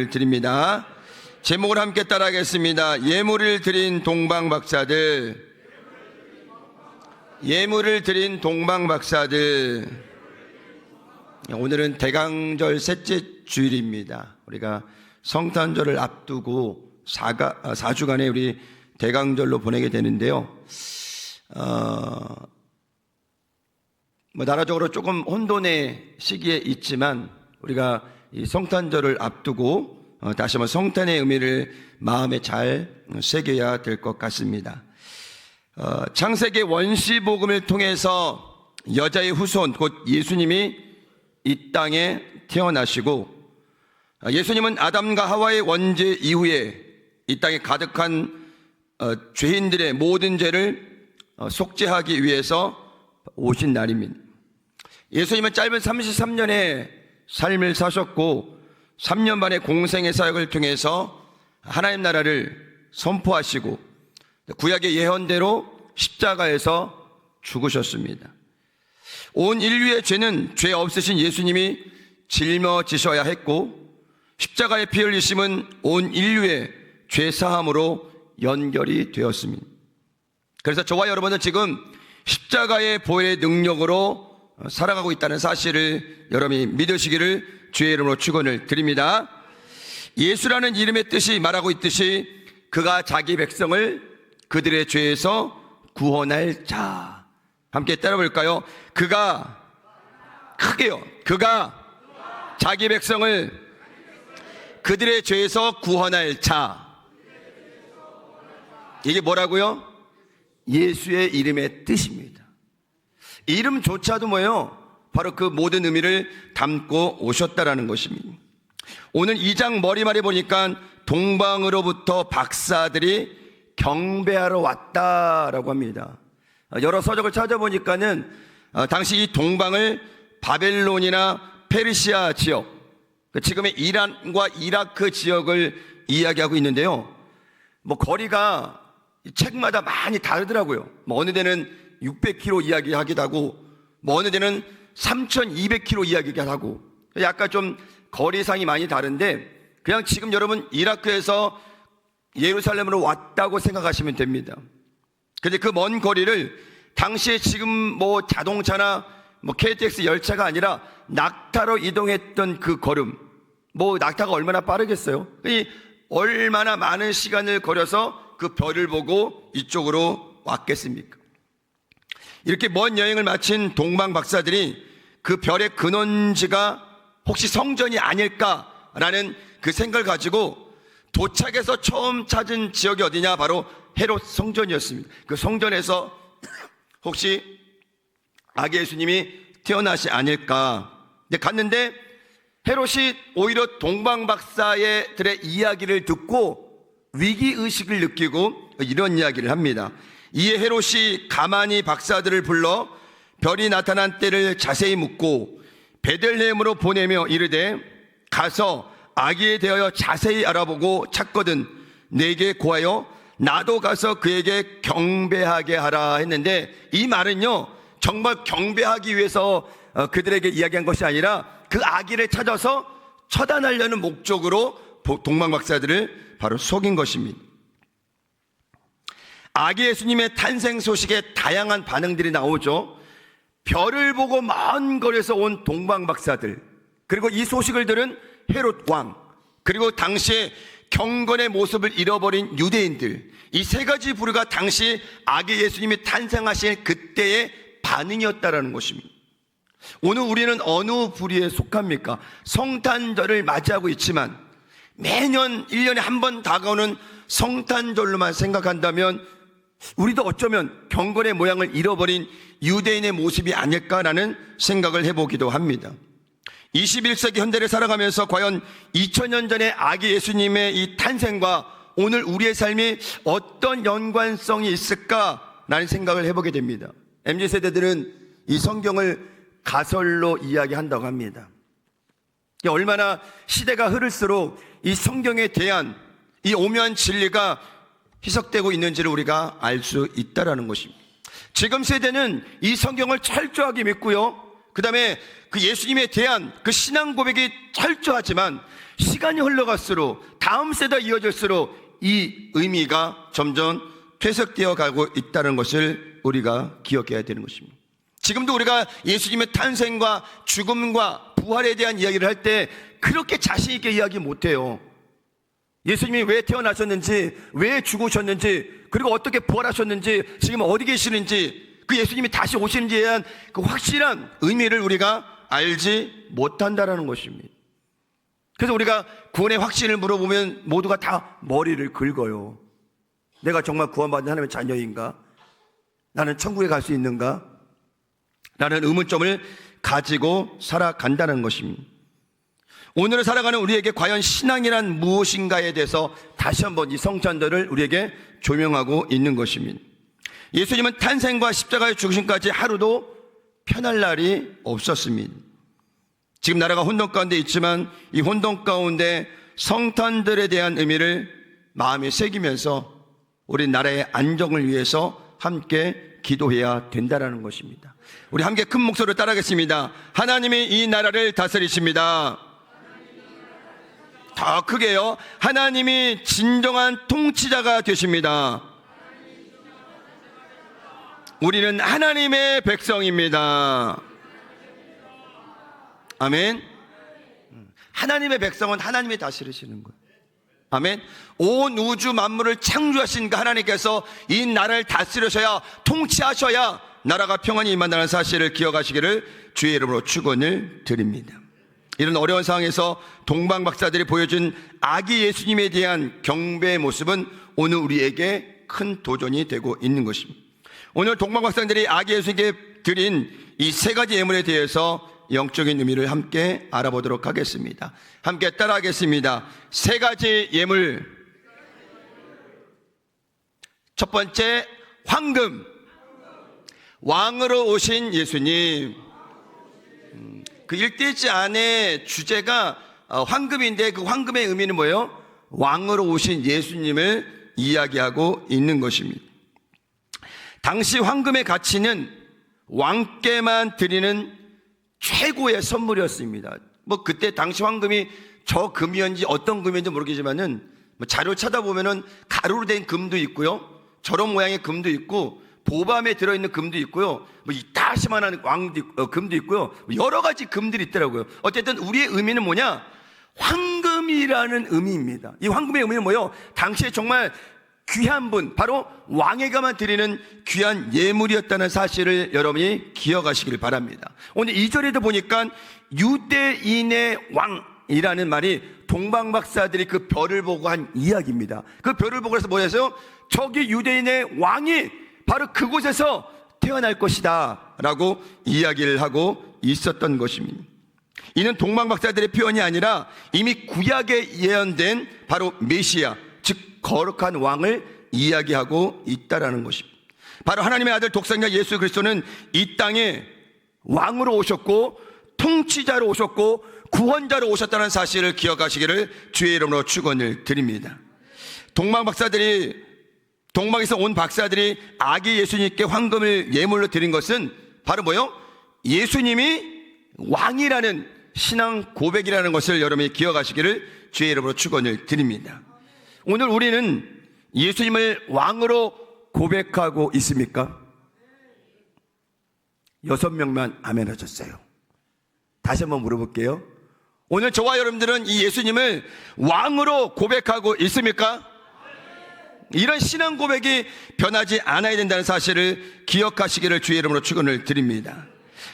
드립니다. 제목을 함께 따라하겠습니다. 예물을 드린 동방박사들, 예물을 드린 동방박사들. 오늘은 대강절 셋째 주일입니다. 우리가 성탄절을 앞두고 4주간의 우리 대강절로 보내게 되는데요. 나라적으로 조금 혼돈의 시기에 있지만 우리가 이 성탄절을 앞두고 다시 한번 성탄의 의미를 마음에 잘 새겨야 될 것 같습니다. 창세기 원시복음을 통해서 여자의 후손 곧 예수님이 이 땅에 태어나시고, 예수님은 아담과 하와의 원죄 이후에 이 땅에 가득한 죄인들의 모든 죄를 속죄하기 위해서 오신 날입니다. 예수님은 짧은 33년의 삶을 사셨고 3년 반의 공생의 사역을 통해서 하나님 나라를 선포하시고 구약의 예언대로 십자가에서 죽으셨습니다. 온 인류의 죄는 죄 없으신 예수님이 짊어지셔야 했고, 십자가의 피 흘리심은 온 인류의 죄 사함으로 연결이 되었습니다. 그래서 저와 여러분은 지금 십자가의 보혈의 능력으로 살아가고 있다는 사실을 여러분이 믿으시기를 주의 이름으로 축원을 드립니다. 예수라는 이름의 뜻이 말하고 있듯이 그가 자기 백성을 그들의 죄에서 구원할 자. 함께 따라 볼까요? 그가, 크게요, 그가 자기 백성을 그들의 죄에서 구원할 자. 이게 뭐라고요? 예수의 이름의 뜻입니다. 이름조차도 뭐예요? 바로 그 모든 의미를 담고 오셨다라는 것입니다. 오늘 2장 머리말에 보니까 동방으로부터 박사들이 경배하러 왔다라고 합니다. 여러 서적을 찾아보니까는 당시 이 동방을 바벨론이나 페르시아 지역, 지금의 이란과 이라크 지역을 이야기하고 있는데요. 거리가 책마다 많이 다르더라고요. 어느 데는 600km 이야기하기도 하고, 어느 데는 3200km 이야기하기도 하고, 약간 좀 거리상이 많이 다른데, 그냥 지금 여러분 이라크에서 예루살렘으로 왔다고 생각하시면 됩니다. 근데 그 먼 거리를 당시에 지금 자동차나 KTX 열차가 아니라 낙타로 이동했던 그 걸음, 낙타가 얼마나 빠르겠어요? 얼마나 많은 시간을 걸어서 그 별을 보고 이쪽으로 왔겠습니까? 이렇게 먼 여행을 마친 동방 박사들이 그 별의 근원지가 혹시 성전이 아닐까라는 그 생각을 가지고 도착해서 처음 찾은 지역이 어디냐? 바로 헤롯 성전이었습니다. 그 성전에서 혹시 아기 예수님이 태어나시 아닐까? 근데 갔는데 헤롯이 오히려 동방 박사들의 이야기를 듣고 위기의식을 느끼고 이런 이야기를 합니다. 이에 헤롯이 가만히 박사들을 불러 별이 나타난 때를 자세히 묻고 베들레헴으로 보내며 이르되 가서 아기에 대하여 자세히 알아보고 찾거든 내게 고하여 나도 가서 그에게 경배하게 하라 했는데, 이 말은요 정말 경배하기 위해서 그들에게 이야기한 것이 아니라 그 아기를 찾아서 처단하려는 목적으로 동방 박사들을 바로 속인 것입니다. 아기 예수님의 탄생 소식에 다양한 반응들이 나오죠. 별을 보고 먼 거리에서 온 동방 박사들, 그리고 이 소식을 들은 헤롯 왕, 그리고 당시에 경건의 모습을 잃어버린 유대인들, 이 세 가지 부류가 당시 아기 예수님이 탄생하신 그때의 반응이었다라는 것입니다. 오늘 우리는 어느 부류에 속합니까? 성탄절을 맞이하고 있지만 매년 1년에 한 번 다가오는 성탄절로만 생각한다면 우리도 어쩌면 경건의 모양을 잃어버린 유대인의 모습이 아닐까라는 생각을 해보기도 합니다. 21세기 현대를 살아가면서 과연 2000년 전의 아기 예수님의 이 탄생과 오늘 우리의 삶이 어떤 연관성이 있을까라는 생각을 해보게 됩니다. MZ세대들은 이 성경을 가설로 이야기한다고 합니다. 얼마나 시대가 흐를수록 이 성경에 대한 이 오묘한 진리가 희석되고 있는지를 우리가 알 수 있다는 것입니다. 지금 세대는 이 성경을 철저하게 믿고요, 그 다음에 그 예수님에 대한 그 신앙 고백이 철저하지만 시간이 흘러갈수록 다음 세대 이어질수록 이 의미가 점점 퇴색되어 가고 있다는 것을 우리가 기억해야 되는 것입니다. 지금도 우리가 예수님의 탄생과 죽음과 부활에 대한 이야기를 할 때 그렇게 자신 있게 이야기 못해요. 예수님이 왜 태어나셨는지, 왜 죽으셨는지, 그리고 어떻게 부활하셨는지, 지금 어디 계시는지, 그 예수님이 다시 오시는지에 대한 그 확실한 의미를 우리가 알지 못한다라는 것입니다. 그래서 우리가 구원의 확신을 물어보면 모두가 다 머리를 긁어요. 내가 정말 구원받는 하나님의 자녀인가? 나는 천국에 갈 수 있는가? 라는 의문점을 가지고 살아간다는 것입니다. 오늘을 살아가는 우리에게 과연 신앙이란 무엇인가에 대해서 다시 한번 이 성찬절을 우리에게 조명하고 있는 것입니다. 예수님은 탄생과 십자가의 죽으심까지 하루도 편할 날이 없었습니다. 지금 나라가 혼돈 가운데 있지만 이 혼돈 가운데 성탄들에 대한 의미를 마음에 새기면서 우리 나라의 안정을 위해서 함께 기도해야 된다는 것입니다. 우리 함께 큰 목소리로 따라하겠습니다. 하나님이 이 나라를 다스리십니다. 더 크게요. 하나님이 진정한 통치자가 되십니다. 우리는 하나님의 백성입니다. 아멘. 하나님의 백성은 하나님이 다스리시는 거예요. 아멘. 온 우주 만물을 창조하신 그 하나님께서 이 나라를 다스리셔야, 통치하셔야 나라가 평안히 임한다는 사실을 기억하시기를 주의 이름으로 축원을 드립니다. 이런 어려운 상황에서 동방 박사들이 보여준 아기 예수님에 대한 경배의 모습은 오늘 우리에게 큰 도전이 되고 있는 것입니다. 오늘 동방 박사들이 아기 예수님께 드린 이 세 가지 예물에 대해서 영적인 의미를 함께 알아보도록 하겠습니다. 함께 따라하겠습니다. 세 가지 예물. 첫 번째, 황금. 왕으로 오신 예수님. 그 일대지 안의 주제가 황금인데 그 황금의 의미는 뭐예요? 왕으로 오신 예수님을 이야기하고 있는 것입니다. 당시 황금의 가치는 왕께만 드리는 최고의 선물이었습니다. 뭐 그때 당시 황금이 저 금이었는지 어떤 금이었는지 모르겠지만은 뭐 자료 찾아보면은 가루로 된 금도 있고요, 저런 모양의 금도 있고, 보밤에 들어있는 금도 있고요, 뭐 이따시만한 금도 있고요, 여러 가지 금들이 있더라고요. 어쨌든 우리의 의미는 뭐냐? 황금이라는 의미입니다. 이 황금의 의미는 뭐예요? 당시에 정말 귀한 분, 바로 왕에게만 드리는 귀한 예물이었다는 사실을 여러분이 기억하시길 바랍니다. 오늘 2절에도 보니까 유대인의 왕이라는 말이 동방박사들이 그 별을 보고 한 이야기입니다. 그 별을 보고 해서 뭐였어요? 저기 유대인의 왕이 바로 그곳에서 태어날 것이다 라고 이야기를 하고 있었던 것입니다. 이는 동방박사들의 표현이 아니라 이미 구약에 예언된 바로 메시아, 즉 거룩한 왕을 이야기하고 있다라는 것입니다. 바로 하나님의 아들 독생자 예수 그리스도는 이 땅에 왕으로 오셨고, 통치자로 오셨고, 구원자로 오셨다는 사실을 기억하시기를 주의 이름으로 축원을 드립니다. 동방에서 온 박사들이 아기 예수님께 황금을 예물로 드린 것은 바로 뭐요? 예수님이 왕이라는 신앙 고백이라는 것을 여러분이 기억하시기를 주의 이름으로 축원을 드립니다. 오늘 우리는 예수님을 왕으로 고백하고 있습니까? 6명만 아멘 하셨어요. 다시 한번 물어볼게요. 오늘 저와 여러분들은 이 예수님을 왕으로 고백하고 있습니까? 이런 신앙 고백이 변하지 않아야 된다는 사실을 기억하시기를 주의 이름으로 축원을 드립니다.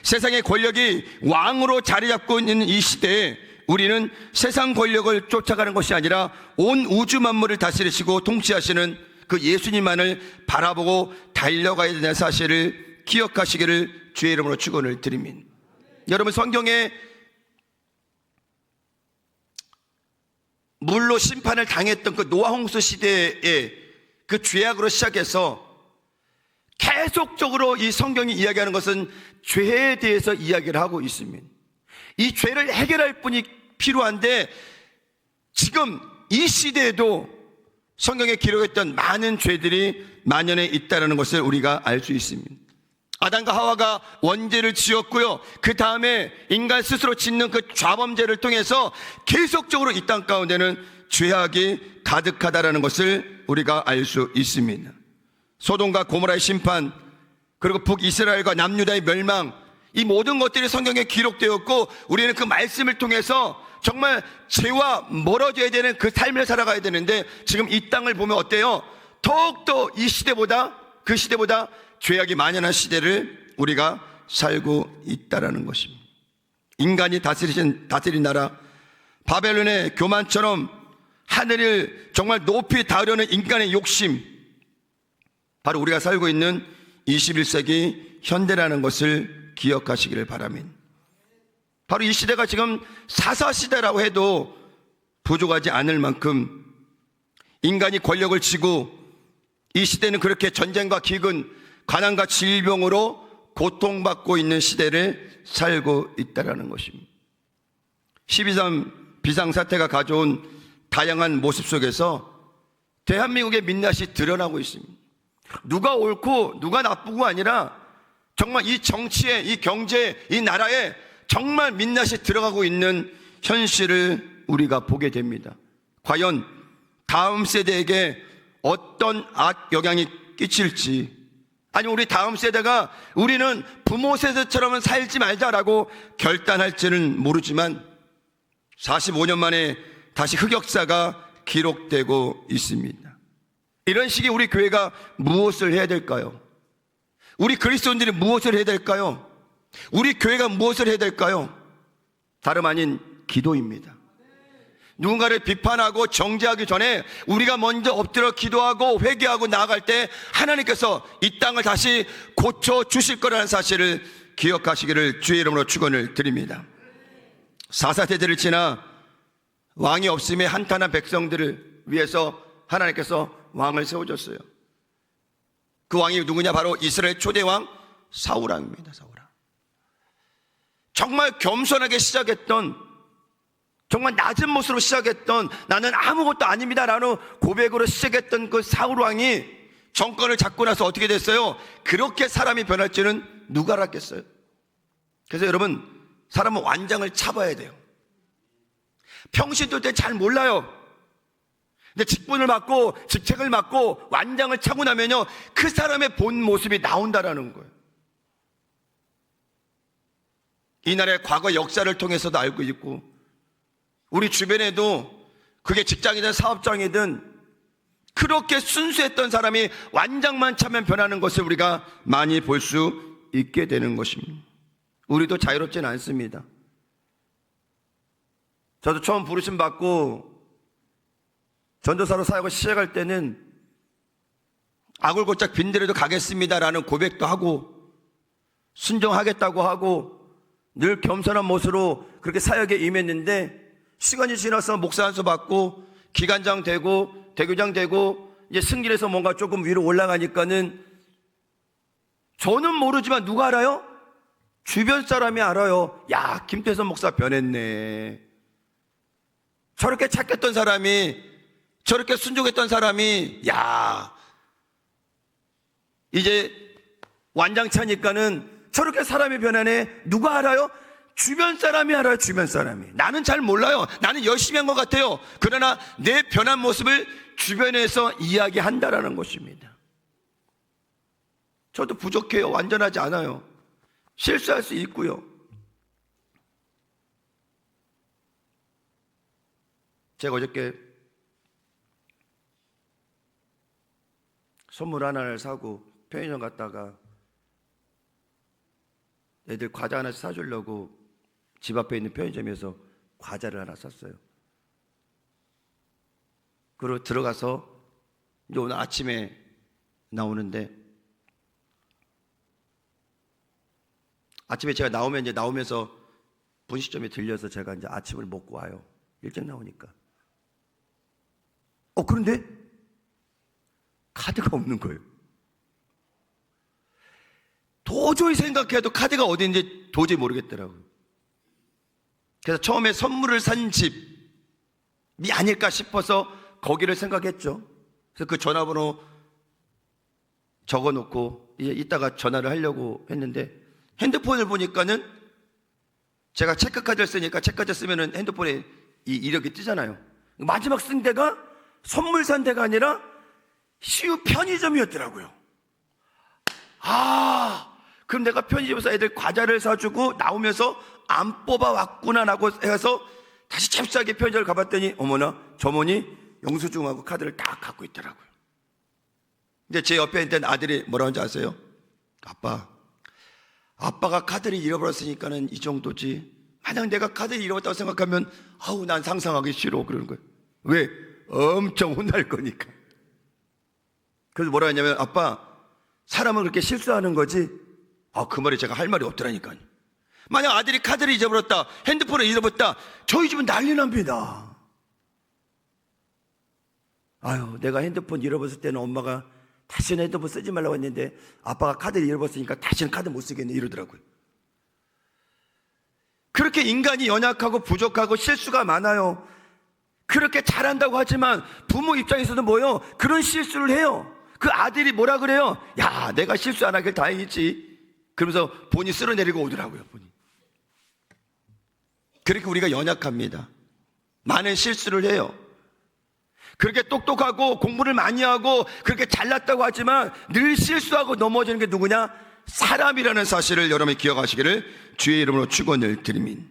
세상의 권력이 왕으로 자리 잡고 있는 이 시대에 우리는 세상 권력을 쫓아가는 것이 아니라 온 우주 만물을 다스리시고 통치하시는 그 예수님만을 바라보고 달려가야 된다는 사실을 기억하시기를 주의 이름으로 축원을 드립니다. 여러분, 성경에 물로 심판을 당했던 그 노아 홍수 시대에 그 죄악으로 시작해서 계속적으로 이 성경이 이야기하는 것은 죄에 대해서 이야기를 하고 있습니다. 이 죄를 해결할 분이 필요한데 지금 이 시대에도 성경에 기록했던 많은 죄들이 만연해 있다는 것을 우리가 알 수 있습니다. 아담과 하와가 원죄를 지었고요. 그 다음에 인간 스스로 짓는 그 좌범죄를 통해서 계속적으로 이 땅 가운데는 죄악이 가득하다라는 것을 우리가 알 수 있습니다. 소돔과 고모라의 심판, 그리고 북이스라엘과 남유다의 멸망, 이 모든 것들이 성경에 기록되었고 우리는 그 말씀을 통해서 정말 죄와 멀어져야 되는 그 삶을 살아가야 되는데, 지금 이 땅을 보면 어때요? 더욱더 이 시대보다, 그 시대보다 죄악이 만연한 시대를 우리가 살고 있다라는 것입니다. 인간이 다스린 나라, 바벨론의 교만처럼 하늘을 정말 높이 닿으려는 인간의 욕심, 바로 우리가 살고 있는 21세기 현대라는 것을 기억하시기를 바랍니다. 바로 이 시대가 지금 사사시대라고 해도 부족하지 않을 만큼 인간이 권력을 쥐고, 이 시대는 그렇게 전쟁과 기근, 가난과 질병으로 고통받고 있는 시대를 살고 있다는 것입니다. 12.3 비상사태가 가져온 다양한 모습 속에서 대한민국의 민낯이 드러나고 있습니다. 누가 옳고 누가 나쁘고 아니라 정말 이 정치에, 이 경제에, 이 나라에 정말 민낯이 들어가고 있는 현실을 우리가 보게 됩니다. 과연 다음 세대에게 어떤 악영향이 끼칠지, 아니면 우리 다음 세대가 우리는 부모 세대처럼은 살지 말자라고 결단할지는 모르지만 45년 만에 다시 흑역사가 기록되고 있습니다. 이런 시기에 우리 교회가 무엇을 해야 될까요? 우리 그리스도인들이 무엇을 해야 될까요? 우리 교회가 무엇을 해야 될까요? 다름 아닌 기도입니다. 누군가를 비판하고 정죄하기 전에 우리가 먼저 엎드려 기도하고 회개하고 나아갈 때 하나님께서 이 땅을 다시 고쳐주실 거라는 사실을 기억하시기를 주의 이름으로 축원을 드립니다. 사사세대를 지나 왕이 없음에 한탄한 백성들을 위해서 하나님께서 왕을 세워줬어요. 그 왕이 누구냐? 바로 이스라엘 초대왕 사울왕입니다. 사울왕. 정말 겸손하게 시작했던, 정말 낮은 모습으로 시작했던, 나는 아무것도 아닙니다 라는 고백으로 시작했던 그 사울왕이 정권을 잡고 나서 어떻게 됐어요? 그렇게 사람이 변할 줄은 누가 알았겠어요? 그래서 여러분, 사람은 완장을 차봐야 돼요. 평신도 때 잘 몰라요. 근데 직분을 맡고 직책을 맡고 완장을 차고 나면요, 그 사람의 본 모습이 나온다라는 거예요. 이 나라의 과거 역사를 통해서도 알고 있고, 우리 주변에도 그게 직장이든 사업장이든 그렇게 순수했던 사람이 완장만 차면 변하는 것을 우리가 많이 볼 수 있게 되는 것입니다. 우리도 자유롭지는 않습니다. 저도 처음 부르심 받고 전도사로 사역을 시작할 때는 아굴골짝 빈들에도 가겠습니다라는 고백도 하고 순종하겠다고 하고 늘 겸손한 모습으로 그렇게 사역에 임했는데, 시간이 지나서 목사 안수 받고 기관장 되고 대교장 되고 이제 승진해서 뭔가 조금 위로 올라가니까는 저는 모르지만 누가 알아요? 주변 사람이 알아요. 야, 김태선 목사 변했네. 저렇게 착했던 사람이, 저렇게 순종했던 사람이, 야, 이제 완장차니까는 저렇게 사람이 변하네. 누가 알아요? 주변 사람이 알아요. 주변 사람이. 나는 잘 몰라요. 나는 열심히 한 것 같아요. 그러나 내 변한 모습을 주변에서 이야기한다라는 것입니다. 저도 부족해요. 완전하지 않아요. 실수할 수 있고요. 제가 어저께 선물 하나를 사고 편의점 갔다가 애들 과자 하나씩 사주려고 집 앞에 있는 편의점에서 과자를 하나 샀어요. 그리고 들어가서 이제 오늘 아침에 나오는데, 아침에 제가 나오면서 분식점에 들려서 제가 이제 아침을 먹고 와요. 일찍 나오니까. 그런데 카드가 없는 거예요. 도저히 생각해도 카드가 어디 있는지 도저히 모르겠더라고요. 그래서 처음에 선물을 산 집이 아닐까 싶어서 거기를 생각했죠. 그래서 그 전화번호 적어놓고 이제 이따가 전화를 하려고 했는데 핸드폰을 보니까는 제가 체크카드를 쓰니까 체크카드 쓰면은 핸드폰에 이 이력이 뜨잖아요. 마지막 쓴 데가 선물 산 데가 아니라 CU 편의점이었더라고요. 그럼 내가 편의점에서 애들 과자를 사주고 나오면서 안 뽑아왔구나라고 해서 다시 잽싸게 편의점을 가봤더니 어머나 점원이 영수증하고 카드를 딱 갖고 있더라고요. 근데 제 옆에 있던 아들이 뭐라고 하는지 아세요? 아빠가 카드를 잃어버렸으니까는 이 정도지. 만약 내가 카드를 잃어버렸다고 생각하면 난 상상하기 싫어 그러는 거예요. 왜? 엄청 혼날 거니까. 그래서 뭐라 했냐면 아빠, 사람은 그렇게 실수하는 거지. 그 말에 제가 할 말이 없더라니까요. 만약 아들이 카드를 잊어버렸다, 핸드폰을 잃어버렸다, 저희 집은 난리 납니다. 내가 핸드폰 잃어버렸을 때는 엄마가 다시는 핸드폰 쓰지 말라고 했는데 아빠가 카드를 잃어버렸으니까 다시는 카드 못 쓰겠네 이러더라고요. 그렇게 인간이 연약하고 부족하고 실수가 많아요. 그렇게 잘한다고 하지만 부모 입장에서도 뭐요? 그런 실수를 해요. 그 아들이 뭐라 그래요? 야, 내가 실수 안 하길 다행이지. 그러면서 본이 쓸어내리고 오더라고요. 본이. 그렇게 우리가 연약합니다. 많은 실수를 해요. 그렇게 똑똑하고 공부를 많이 하고 그렇게 잘났다고 하지만 늘 실수하고 넘어지는 게 누구냐? 사람이라는 사실을 여러분이 기억하시기를 주의 이름으로 축원을 드립니다.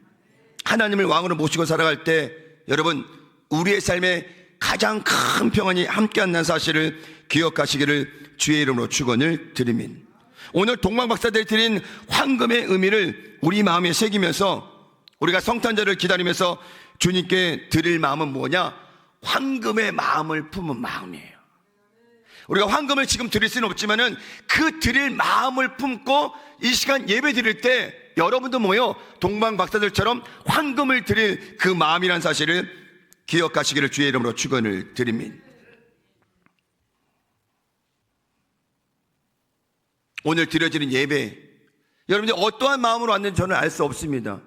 하나님을 왕으로 모시고 살아갈 때 여러분 우리의 삶에 가장 큰 평안이 함께 한다는 사실을 기억하시기를 주의 이름으로 축원을 드립니다. 오늘 동방박사들이 드린 황금의 의미를 우리 마음에 새기면서 우리가 성탄절을 기다리면서 주님께 드릴 마음은 뭐냐? 황금의 마음을 품은 마음이에요. 우리가 황금을 지금 드릴 수는 없지만은 그 드릴 마음을 품고 이 시간 예배 드릴 때 여러분도 뭐요? 동방박사들처럼 황금을 드릴 그 마음이란 사실을 기억하시기를 주의 이름으로 축원을 드립니다. 오늘 드려지는 예배, 여러분들이 어떠한 마음으로 왔는지 저는 알 수 없습니다.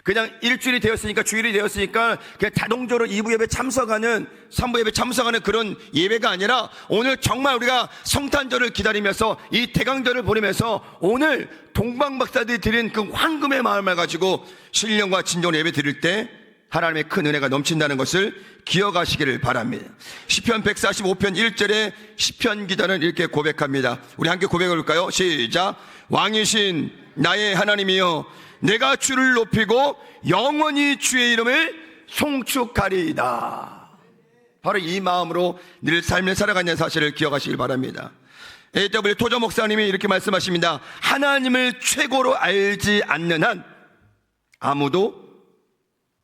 그냥 일주일이 되었으니까, 주일이 되었으니까 그냥 자동적으로 2부 예배 참석하는, 3부 예배 참석하는 그런 예배가 아니라 오늘 정말 우리가 성탄절을 기다리면서 이 대강절을 보내면서 오늘 동방박사들이 드린 그 황금의 마음을 가지고 신령과 진정으로 예배 드릴 때 하나님의 큰 은혜가 넘친다는 것을 기억하시기를 바랍니다. 시편 145편 1절에 시편 기자는 이렇게 고백합니다. 우리 함께 고백해 볼까요? 시작. 왕이신 나의 하나님이여, 내가 주를 높이고 영원히 주의 이름을 송축하리이다. 바로 이 마음으로 늘 삶을 살아가는 사실을 기억하시길 바랍니다. A.W. 토저 목사님이 이렇게 말씀하십니다. 하나님을 최고로 알지 않는 한 아무도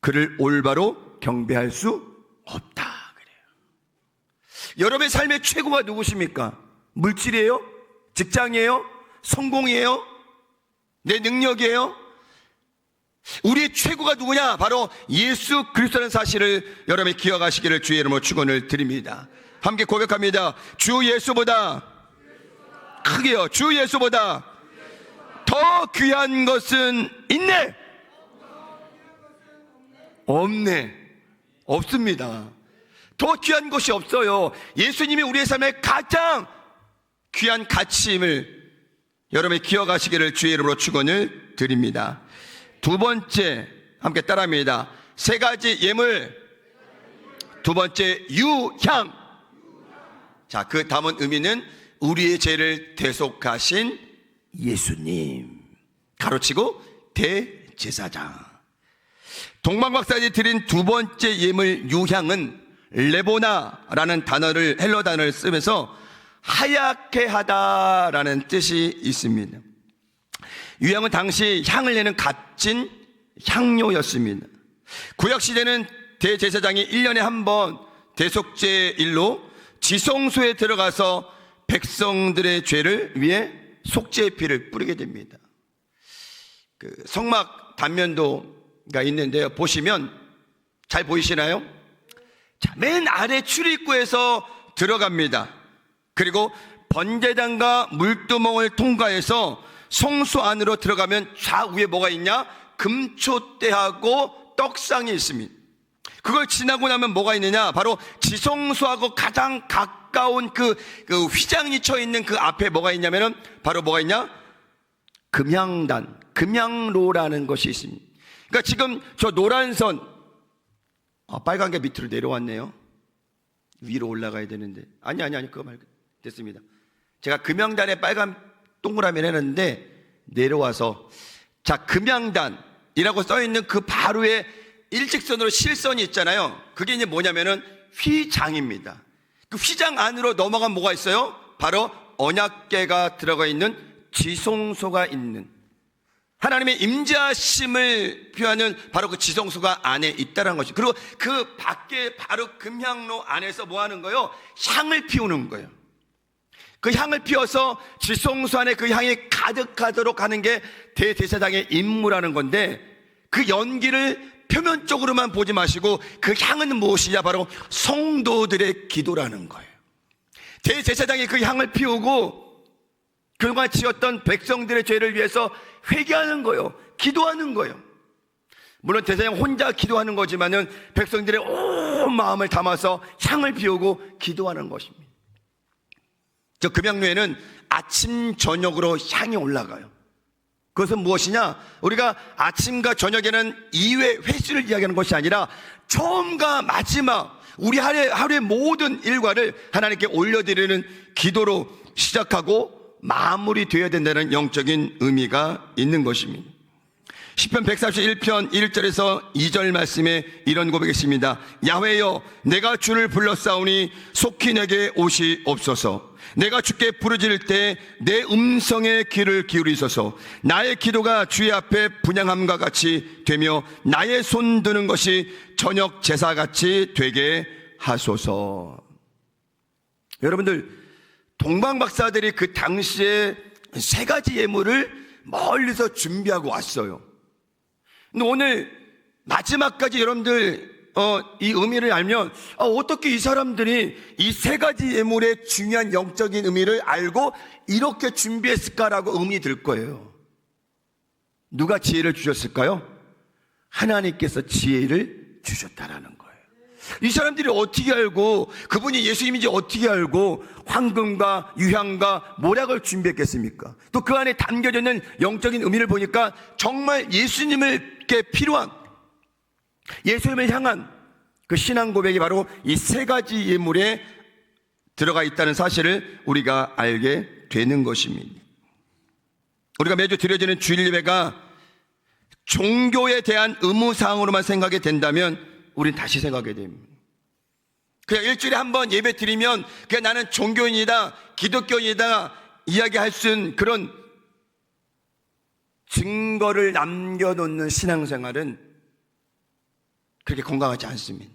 그를 올바로 경배할 수 없다 그래요. 여러분의 삶의 최고가 누구십니까? 물질이에요? 직장이에요? 성공이에요? 내 능력이에요? 우리의 최고가 누구냐? 바로 예수 그리스도라는 사실을 여러분이 기억하시기를 주의 이름으로 축원을 드립니다. 함께 고백합니다. 주 예수보다 크게요. 주 예수보다 더 귀한 것은 있네? 없네. 없습니다. 더 귀한 것이 없어요. 예수님이 우리의 삶에 가장 귀한 가치임을 여러분이 기억하시기를 주의 이름으로 축원을 드립니다. 두 번째, 함께 따라합니다. 세 가지 예물. 두 번째, 유향. 자, 그 담은 의미는 우리의 죄를 대속하신 예수님. 가로치고 대제사장. 동방박사들이 드린 두 번째 예물 유향은 레보나라는 단어를, 헬러 단어를 쓰면서 하얗게 하다라는 뜻이 있습니다. 유향은 당시 향을 내는 값진 향료였습니다. 구약시대는 대제사장이 1년에 한 번 대속죄 일로 지성소에 들어가서 백성들의 죄를 위해 속죄의 피를 뿌리게 됩니다. 그 성막 단면도가 있는데요. 보시면 잘 보이시나요? 자, 맨 아래 출입구에서 들어갑니다. 그리고 번제단과 물두멍을 통과해서 성소 안으로 들어가면 좌우에 뭐가 있냐? 금초대하고 떡상이 있습니다. 그걸 지나고 나면 뭐가 있느냐? 바로 지성소하고 가장 가까운 그 휘장이 쳐 있는 그 앞에 뭐가 있냐면은 바로 뭐가 있냐? 금향단, 금향로라는 것이 있습니다. 그러니까 지금 저 노란 선, 빨간 게 밑으로 내려왔네요. 위로 올라가야 되는데. 아니, 그거 말고. 됐습니다. 제가 금향단에 빨간 동그라미를 해놨는데 내려와서, 자, 금향단이라고 써있는 그 바로에 일직선으로 실선이 있잖아요. 그게 이제 뭐냐면은 휘장입니다. 그 휘장 안으로 넘어가면 뭐가 있어요? 바로 언약궤가 들어가 있는 지성소가 있는, 하나님의 임재하심을 표하는 바로 그 지성소가 안에 있다는 것이. 그리고 그 밖에 바로 금향로 안에서 뭐 하는 거예요? 향을 피우는 거예요. 그 향을 피워서 지성소 안에 그 향이 가득하도록 하는 게 대제사장의 임무라는 건데, 그 연기를 표면적으로만 보지 마시고 그 향은 무엇이냐? 바로 성도들의 기도라는 거예요. 대제사장이 그 향을 피우고 그동안 지었던 백성들의 죄를 위해서 회개하는 거예요. 기도하는 거예요. 물론 대제사장 혼자 기도하는 거지만은 백성들의 온 마음을 담아서 향을 피우고 기도하는 것입니다. 저 금향로에는 아침 저녁으로 향이 올라가요. 그것은 무엇이냐? 우리가 아침과 저녁에는 2회 횟수를 이야기하는 것이 아니라 처음과 마지막 우리 하루의 모든 일과를 하나님께 올려드리는 기도로 시작하고 마무리되어야 된다는 영적인 의미가 있는 것입니다. 시편 141편 1절에서 2절 말씀에 이런 고백이 있습니다. 야훼여, 내가 주를 불렀사오니 속히 내게 오시옵소서. 내가 주께 부르짖을 때 내 음성에 귀를 기울이소서. 나의 기도가 주의 앞에 분향함과 같이 되며 나의 손 드는 것이 저녁 제사같이 되게 하소서. 여러분들, 동방박사들이 그 당시에 3가지 예물을 멀리서 준비하고 왔어요. 근데 오늘 마지막까지 여러분들 이 의미를 알면 어떻게 이 사람들이 이 3가지 예물의 중요한 영적인 의미를 알고 이렇게 준비했을까라고 의문이 들 거예요. 누가 지혜를 주셨을까요? 하나님께서 지혜를 주셨다라는 거예요. 이 사람들이 어떻게 알고, 그분이 예수님인지 어떻게 알고 황금과 유향과 모략을 준비했겠습니까? 또 그 안에 담겨져 있는 영적인 의미를 보니까 정말 예수님께 필요한, 예수님을 향한 그 신앙 고백이 바로 이 3가지 예물에 들어가 있다는 사실을 우리가 알게 되는 것입니다. 우리가 매주 드려지는 주일 예배가 종교에 대한 의무사항으로만 생각이 된다면 우린 다시 생각하게 됩니다. 그냥 일주일에 한 번 예배 드리면 그냥 나는 종교인이다, 기독교인이다 이야기할 수 있는 그런 증거를 남겨놓는 신앙생활은 그렇게 건강하지 않습니다.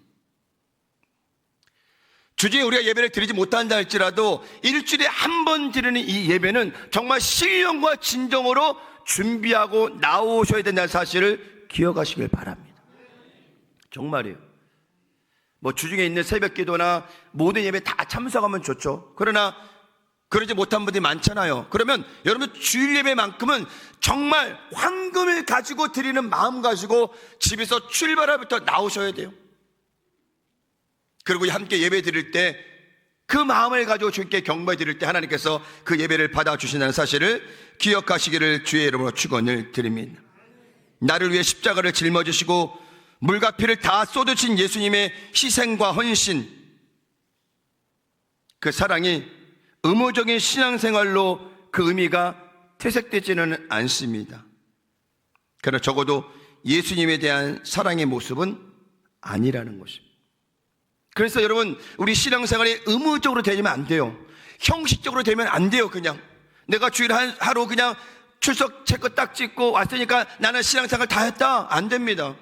주중에 우리가 예배를 드리지 못한다 할지라도 일주일에 한 번 드리는 이 예배는 정말 신령과 진정으로 준비하고 나오셔야 된다는 사실을 기억하시길 바랍니다. 정말이에요. 뭐 주중에 있는 새벽 기도나 모든 예배 다 참석하면 좋죠. 그러나 그러지 못한 분들이 많잖아요. 그러면 여러분 주일 예배만큼은 정말 황금을 가지고 드리는 마음 가지고 집에서 출발할부터 나오셔야 돼요. 그리고 함께 예배 드릴 때 그 마음을 가지고 주님께 경배 드릴 때 하나님께서 그 예배를 받아주신다는 사실을 기억하시기를 주의 이름으로 축원을 드립니다. 나를 위해 십자가를 짊어지시고 물과 피를 다 쏟으신 예수님의 희생과 헌신, 그 사랑이 의무적인 신앙생활로 그 의미가 퇴색되지는 않습니다. 그러나 적어도 예수님에 대한 사랑의 모습은 아니라는 것입니다. 그래서 여러분, 우리 신앙생활이 의무적으로 되면 안 돼요. 형식적으로 되면 안 돼요. 그냥 내가 주일 하루 그냥 출석 체크 딱 찍고 왔으니까 나는 신앙생활 다 했다, 안 됩니다.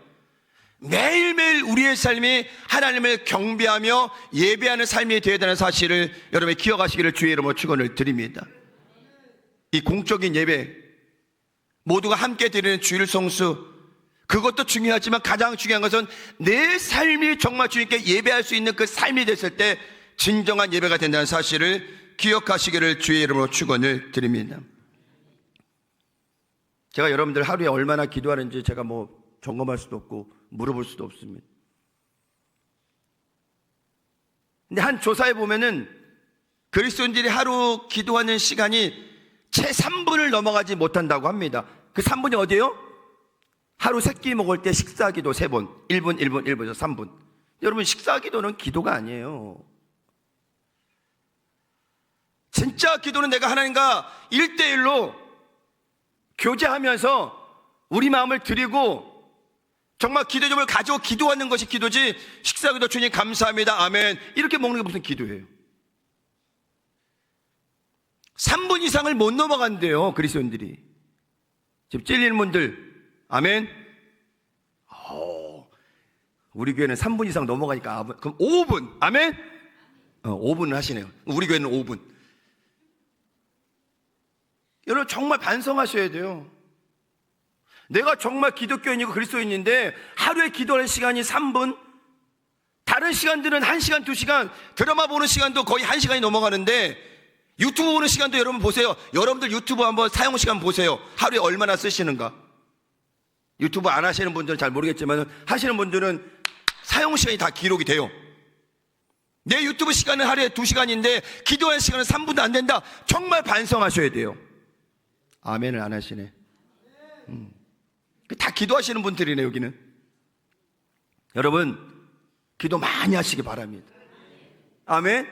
매일매일 우리의 삶이 하나님을 경배하며 예배하는 삶이 되어야 되는 사실을 여러분이 기억하시기를 주의 이름으로 축원을 드립니다. 이 공적인 예배, 모두가 함께 드리는 주일 성수, 그것도 중요하지만 가장 중요한 것은 내 삶이 정말 주님께 예배할 수 있는 그 삶이 됐을 때 진정한 예배가 된다는 사실을 기억하시기를 주의 이름으로 축원을 드립니다. 제가 여러분들 하루에 얼마나 기도하는지 제가 뭐 점검할 수도 없고 물어볼 수도 없습니다. 근데 한 조사에 보면은 그리스도인들이 하루 기도하는 시간이 채 3분을 넘어가지 못한다고 합니다. 그 3분이 어디예요? 하루 세 끼 먹을 때 식사 기도 3번, 1분, 1분, 1분에서 3분. 여러분, 식사 기도는 기도가 아니에요. 진짜 기도는 내가 하나님과 1대1로 교제하면서 우리 마음을 드리고 정말 기도점을 가지고 기도하는 것이 기도지, 식사 기도 주님 감사합니다 아멘 이렇게 먹는 게 무슨 기도예요. 3분 이상을 못 넘어간대요, 그리스도인들이. 지금 찔리는 분들 아멘. 우리 교회는 3분 이상 넘어가니까 그럼 5분 아멘. 5분을 하시네요. 우리 교회는 5분. 여러분 정말 반성하셔야 돼요. 내가 정말 기독교인이고 그리스도인인데 하루에 기도하는 시간이 3분, 다른 시간들은 1시간, 2시간, 드라마 보는 시간도 거의 1시간이 넘어가는데 유튜브 보는 시간도 여러분 보세요. 여러분들 유튜브 한번 사용 시간 보세요. 하루에 얼마나 쓰시는가. 유튜브 안 하시는 분들은 잘 모르겠지만 하시는 분들은 사용 시간이 다 기록이 돼요. 내 유튜브 시간은 하루에 2시간인데 기도하는 시간은 3분도 안 된다. 정말 반성하셔야 돼요. 아멘을 안 하시네. 다 기도하시는 분들이네 여기는. 여러분 기도 많이 하시기 바랍니다. 아멘.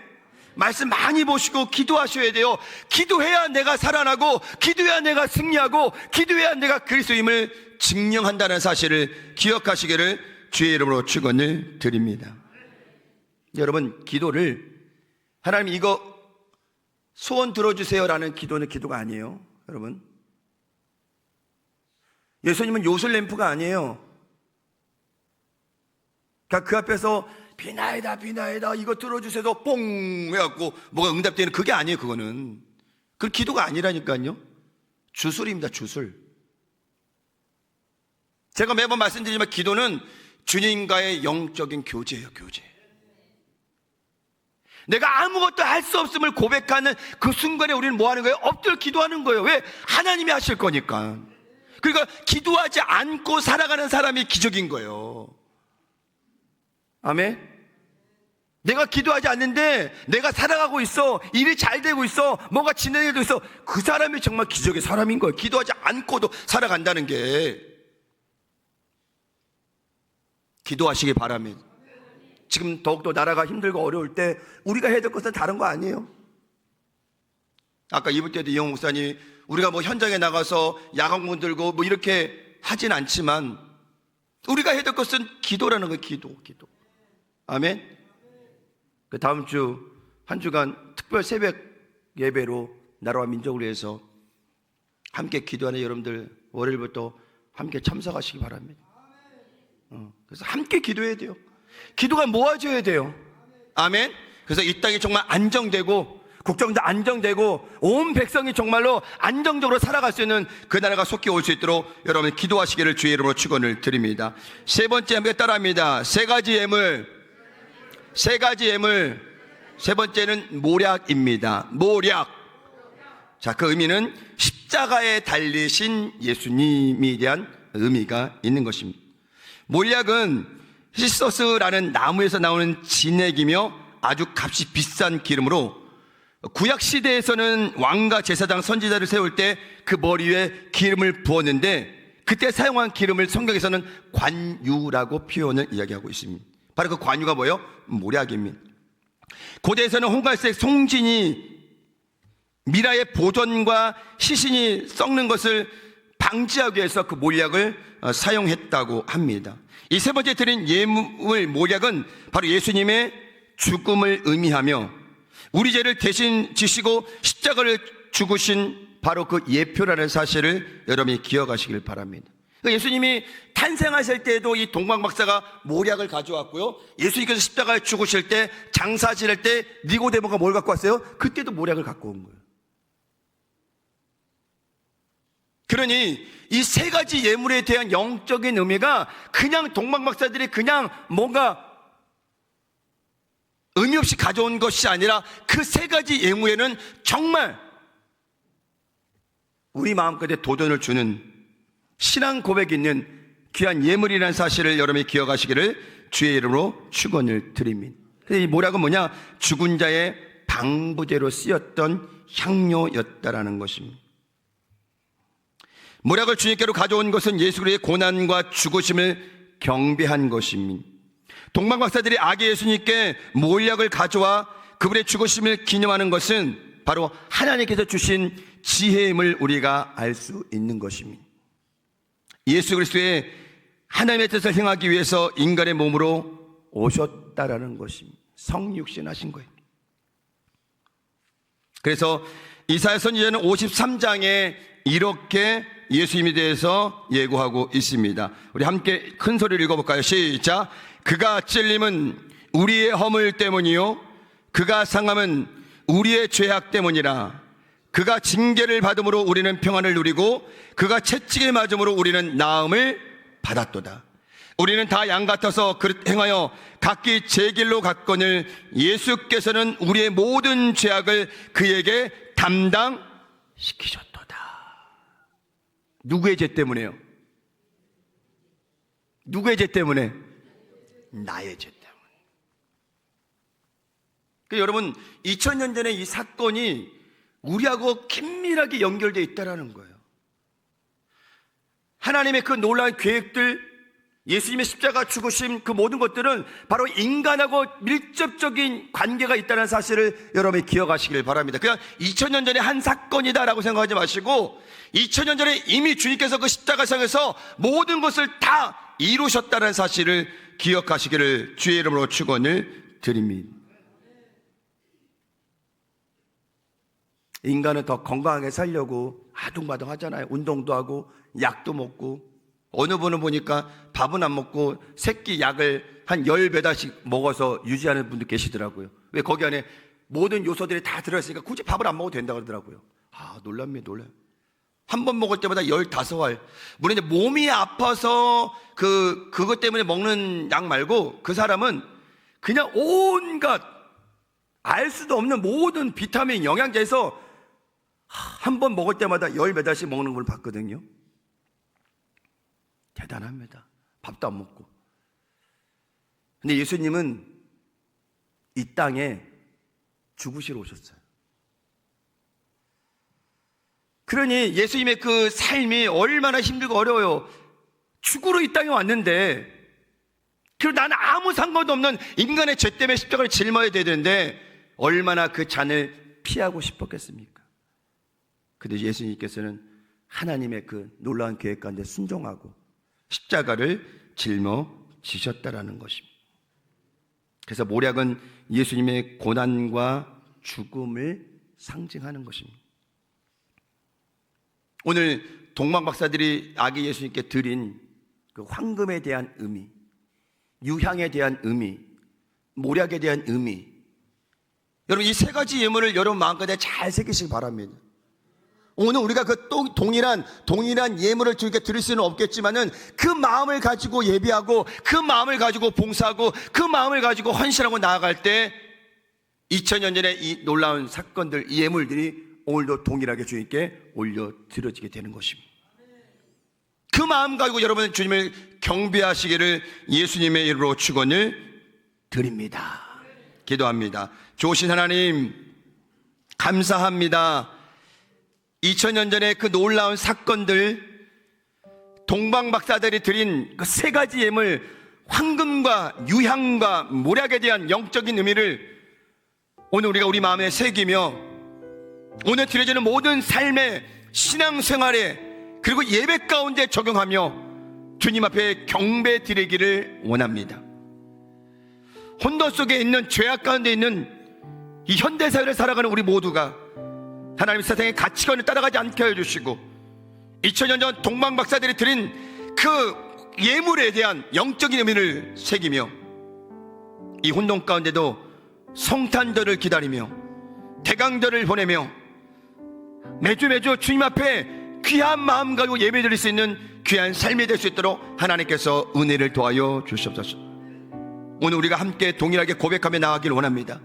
말씀 많이 보시고 기도하셔야 돼요. 기도해야 내가 살아나고 기도해야 내가 승리하고 기도해야 내가 그리스도임을 증명한다는 사실을 기억하시기를 주의 이름으로 축원을 드립니다. 여러분 기도를 하나님 이거 소원 들어주세요라는 기도는 기도가 아니에요. 여러분 예수님은 요술램프가 아니에요. 그러니까 그 앞에서 비나이다 비나이다 이거 들어주세요 뽕 해갖고 뭐가 응답되는 그게 아니에요. 그거는 그 기도가 아니라니까요. 주술입니다. 주술. 제가 매번 말씀드리지만 기도는 주님과의 영적인 교제예요. 교제. 내가 아무것도 할 수 없음을 고백하는 그 순간에 우리는 뭐 하는 거예요? 엎드려 기도하는 거예요. 왜? 하나님이 하실 거니까. 그러니까 기도하지 않고 살아가는 사람이 기적인 거예요. 아멘. 내가 기도하지 않는데 내가 살아가고 있어, 일이 잘 되고 있어, 뭔가 진행되고 있어, 그 사람이 정말 기적의 사람인 거예요. 기도하지 않고도 살아간다는 게. 기도하시기 바랍니다. 지금 더욱더 나라가 힘들고 어려울 때 우리가 해야 될 것은 다른 거 아니에요. 아까 이불 때도 이영 목사님 우리가 뭐 현장에 나가서 야광문 들고 뭐 이렇게 하진 않지만 우리가 해야 될 것은 기도라는 거예요. 기도. 아멘. 그 다음 주 한 주간 특별 새벽 예배로 나라와 민족을 위해서 함께 기도하는 여러분들 월요일부터 함께 참석하시기 바랍니다. 그래서 함께 기도해야 돼요. 기도가 모아져야 돼요. 아멘. 그래서 이 땅이 정말 안정되고 국정도 안정되고 온 백성이 정말로 안정적으로 살아갈 수 있는 그 나라가 속히 올 수 있도록 여러분 기도하시기를 주의 이름으로 축원을 드립니다. 세 번째 함께 따라합니다. 세 가지 예물. 세 번째는 모략입니다. 모략. 자, 그 의미는 십자가에 달리신 예수님에 대한 의미가 있는 것입니다. 모략은 히소스라는 나무에서 나오는 진액이며 아주 값이 비싼 기름으로 구약 시대에서는 왕과 제사장 선지자를 세울 때 그 머리 위에 기름을 부었는데 그때 사용한 기름을 성경에서는 관유라고 표현을 이야기하고 있습니다. 바로 그 관유가 뭐예요? 모략입니다. 고대에서는 홍갈색 송진이 미라의 보존과 시신이 썩는 것을 방지하기 위해서 그 모략을 사용했다고 합니다. 이 세 번째 드린 예물 모략은 바로 예수님의 죽음을 의미하며 우리 죄를 대신 지시고 십자가를 죽으신 바로 그 예표라는 사실을 여러분이 기억하시길 바랍니다. 예수님이 탄생하실 때에도 이 동방박사가 모략을 가져왔고요. 예수님께서 십자가에 죽으실 때 장사 지낼 때 니고데모가 뭘 갖고 왔어요? 그때도 모략을 갖고 온 거예요. 그러니 이 세 가지 예물에 대한 영적인 의미가 그냥 동방박사들이 그냥 뭔가 의미 없이 가져온 것이 아니라 그 세 가지 예물에는 정말 우리 마음까지 도전을 주는 신앙 고백이 있는 귀한 예물이라는 사실을 여러분이 기억하시기를 주의 이름으로 축원을 드립니다. 근데 이 모략은 뭐냐? 죽은 자의 방부제로 쓰였던 향료였다라는 것입니다. 모략을 주님께로 가져온 것은 예수 그리스도의 고난과 죽으심을 경배한 것입니다. 동방박사들이 아기 예수님께 모략을 가져와 그분의 죽으심을 기념하는 것은 바로 하나님께서 주신 지혜임을 우리가 알 수 있는 것입니다. 예수 그리스도의 하나님의 뜻을 행하기 위해서 인간의 몸으로 오셨다라는 것입니다. 성육신 하신 거예요. 그래서 이사야 선지자는 53장에 이렇게 예수님에 대해서 예고하고 있습니다. 우리 함께 큰 소리를 읽어볼까요? 시작. 그가 찔림은 우리의 허물 때문이요 그가 상함은 우리의 죄악 때문이라. 그가 징계를 받음으로 우리는 평안을 누리고 그가 채찍에 맞음으로 우리는 나음을 받았도다. 우리는 다 양 같아서 그릇 행하여 각기 제 길로 갔거늘 예수께서는 우리의 모든 죄악을 그에게 담당시키셨도다. 누구의 죄 때문에요? 누구의 죄 때문에? 나의 죄 때문에. 여러분, 2000년 전에 이 사건이 우리하고 긴밀하게 연결되어 있다는 거예요. 하나님의 그 놀라운 계획들, 예수님의 십자가 죽으심, 그 모든 것들은 바로 인간하고 밀접적인 관계가 있다는 사실을 여러분이 기억하시길 바랍니다. 그냥 2000년 전에 한 사건이다라고 생각하지 마시고 2000년 전에 이미 주님께서 그 십자가상에서 모든 것을 다 이루셨다는 사실을 기억하시기를 주의 이름으로 축원을 드립니다. 인간은 더 건강하게 살려고 아둥바둥 하잖아요. 운동도 하고 약도 먹고, 어느 분은 보니까 밥은 안 먹고 새끼 약을 한 10배다씩 먹어서 유지하는 분도 계시더라고요. 왜? 거기 안에 모든 요소들이 다 들어있으니까 굳이 밥을 안 먹어도 된다고 그러더라고요. 놀랍니다. 놀라요. 한 번 먹을 때마다 15알. 물론 이제 몸이 아파서 그것 때문에 먹는 약 말고, 그 사람은 그냥 온갖 알 수도 없는 모든 비타민, 영양제에서 한 번 먹을 때마다 10배달씩 먹는 걸 봤거든요. 대단합니다. 밥도 안 먹고. 근데 예수님은 이 땅에 죽으시러 오셨어요. 그러니 예수님의 그 삶이 얼마나 힘들고 어려워요. 죽으러 이 땅에 왔는데, 그리고 나는 아무 상관도 없는 인간의 죄 때문에 십자가를 짊어야 되는데 얼마나 그 잔을 피하고 싶었겠습니까? 근데 예수님께서는 하나님의 그 놀라운 계획 가운데 순종하고 십자가를 짊어지셨다라는 것입니다. 그래서 모략은 예수님의 고난과 죽음을 상징하는 것입니다. 오늘 동방박사들이 아기 예수님께 드린 그 황금에 대한 의미, 유향에 대한 의미, 모략에 대한 의미, 여러분 이 세 가지 예물을 여러분 마음가짐에 잘 새기시기 바랍니다. 오늘 우리가 그 동일한 예물을 주님께 드릴 수는 없겠지만은 그 마음을 가지고 예비하고 그 마음을 가지고 봉사하고 그 마음을 가지고 헌신하고 나아갈 때 2000년 전에 이 놀라운 사건들, 이 예물들이 오늘도 동일하게 주님께 올려드려지게 되는 것입니다. 그 마음 가지고 여러분은 주님을 경배하시기를 예수님의 이름으로 축원을 드립니다. 기도합니다. 좋으신 하나님, 감사합니다. 2000년 전에 그 놀라운 사건들, 동방박사들이 드린 그 세 가지 예물, 황금과 유향과 모략에 대한 영적인 의미를 오늘 우리가 우리 마음에 새기며 오늘 드려지는 모든 삶의 신앙생활에 그리고 예배 가운데 적용하며 주님 앞에 경배 드리기를 원합니다. 혼돈 속에 있는 죄악 가운데 있는 이 현대사회를 살아가는 우리 모두가 하나님 세상의 가치관을 따라가지 않게 해주시고 2000년 전 동방박사들이 드린 그 예물에 대한 영적인 의미를 새기며 이 혼돈 가운데도 성탄절을 기다리며 대강절을 보내며 매주 주님 앞에 귀한 마음 가지고 예배 드릴 수 있는 귀한 삶이 될 수 있도록 하나님께서 은혜를 더하여 주시옵소서. 오늘 우리가 함께 동일하게 고백하며 나아가길 원합니다.